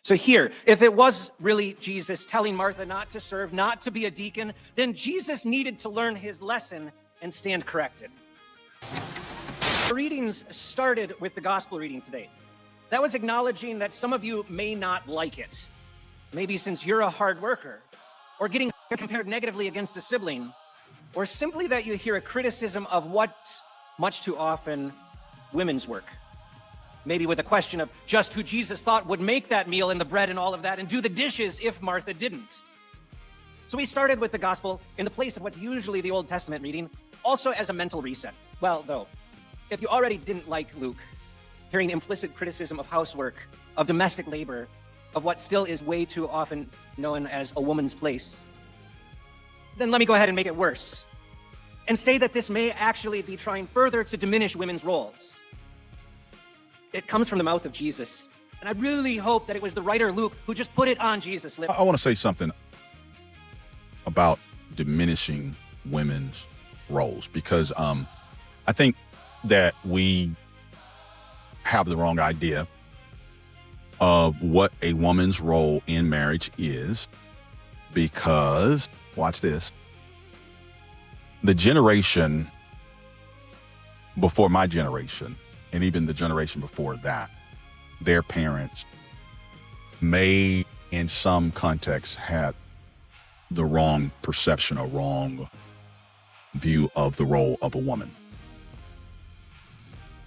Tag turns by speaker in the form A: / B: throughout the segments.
A: So here, if it was really Jesus telling Martha not to serve, not to be a deacon, then Jesus needed to learn his lesson and stand corrected. The readings started with the gospel reading today. That was acknowledging that some of you may not like it. Maybe since you're a hard worker, or getting compared negatively against a sibling, or simply that you hear a criticism of what's much too often women's work. Maybe with a question of just who Jesus thought would make that meal and the bread and all of that and do the dishes if Martha didn't. So we started with the gospel in the place of what's usually the Old Testament reading, also as a mental reset. Well, though, if you already didn't like Luke, hearing implicit criticism of housework, of domestic labor, of what still is way too often known as a woman's place, then let me go ahead and make it worse and say that this may actually be trying further to diminish women's roles. It comes from the mouth of Jesus. And I really hope that it was the writer Luke who just put it on Jesus' lips.
B: I want to say something about diminishing women's roles, because I think that we have the wrong idea of what a woman's role in marriage is, because, watch this, the generation before my generation, and even the generation before that, their parents may, in some contexts, had the wrong perception or wrong view of the role of a woman.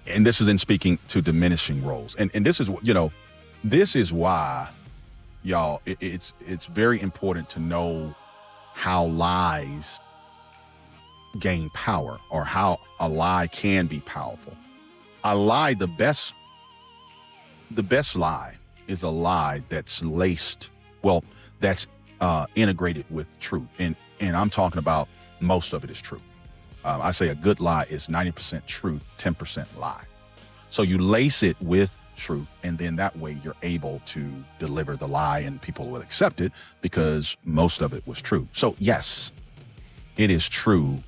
B: And this is in speaking to diminishing roles. And this is, this is why, y'all, it's very important to know how lies gain power, or how a lie can be powerful. A lie, the best lie is a lie that's laced, that's integrated with truth. And I'm talking about most of it is true. I say a good lie is 90% truth, 10% lie. So you lace it with truth, and then that way you're able to deliver the lie and people will accept it because most of it was true. So yes, it is true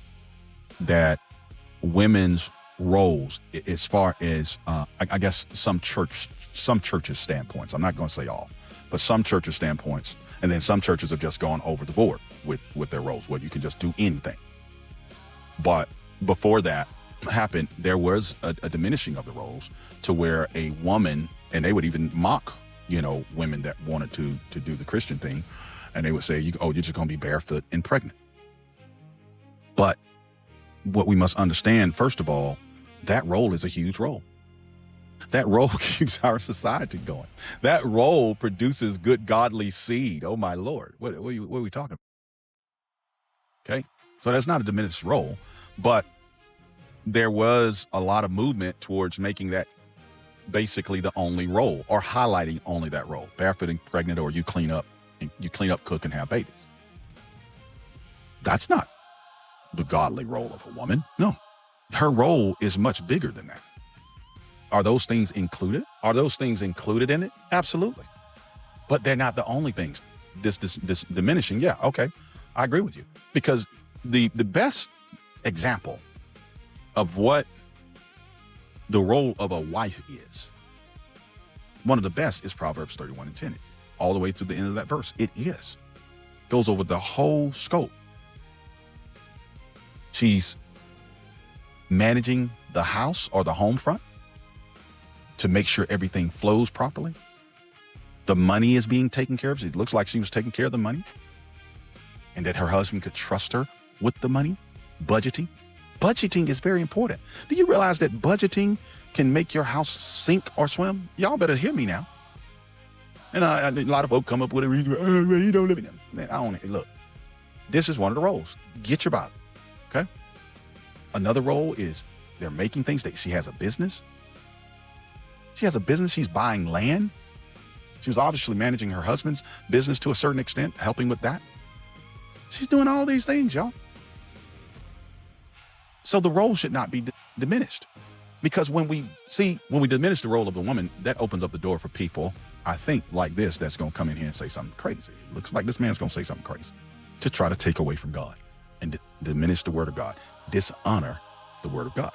B: that women's roles, as far as I guess some churches standpoints, I'm not going to say all, but some churches standpoints, and then some churches have just gone over the board with their roles, where you can just do anything. But before that happened, there was a diminishing of the roles, to where a woman, and they would even mock, women that wanted to do the Christian thing, and they would say, you're just going to be barefoot and pregnant. But what we must understand, first of all, that role is a huge role. That role keeps our society going. That role produces good, godly seed. Oh, my Lord. What are we talking about? Okay. So that's not a diminished role, but there was a lot of movement towards making that basically the only role, or highlighting only that role. Barefoot and pregnant, or you clean up, cook, and have babies. That's not the godly role of a woman. No. Her role is much bigger than that. Are those things included? Are those things included in it? Absolutely. But they're not the only things. This diminishing, yeah, okay, I agree with you. Because the best example of what the role of a wife is, one of the best is Proverbs 31:10, all the way to the end of that verse. It is. Goes over the whole scope. She's managing the house or the home front to make sure everything flows properly. The money is being taken care of. It looks like she was taking care of the money, and that her husband could trust her with the money. Budgeting. Budgeting is very important. Do you realize that budgeting can make your house sink or swim? Y'all better hear me now. And a lot of folk come up with a reason, you don't live in them. Man, look, this is one of the roles. Get your Bible, okay? Another role is they're making things. She has a business. She's buying land. She was obviously managing her husband's business to a certain extent, helping with that. She's doing all these things, y'all. So the role should not be diminished, because when we diminish the role of the woman, that opens up the door for people, I think, like this, that's going to come in here and say something crazy. It looks like this man's going to say something crazy to try to take away from God and diminish the word of God, dishonor the word of God.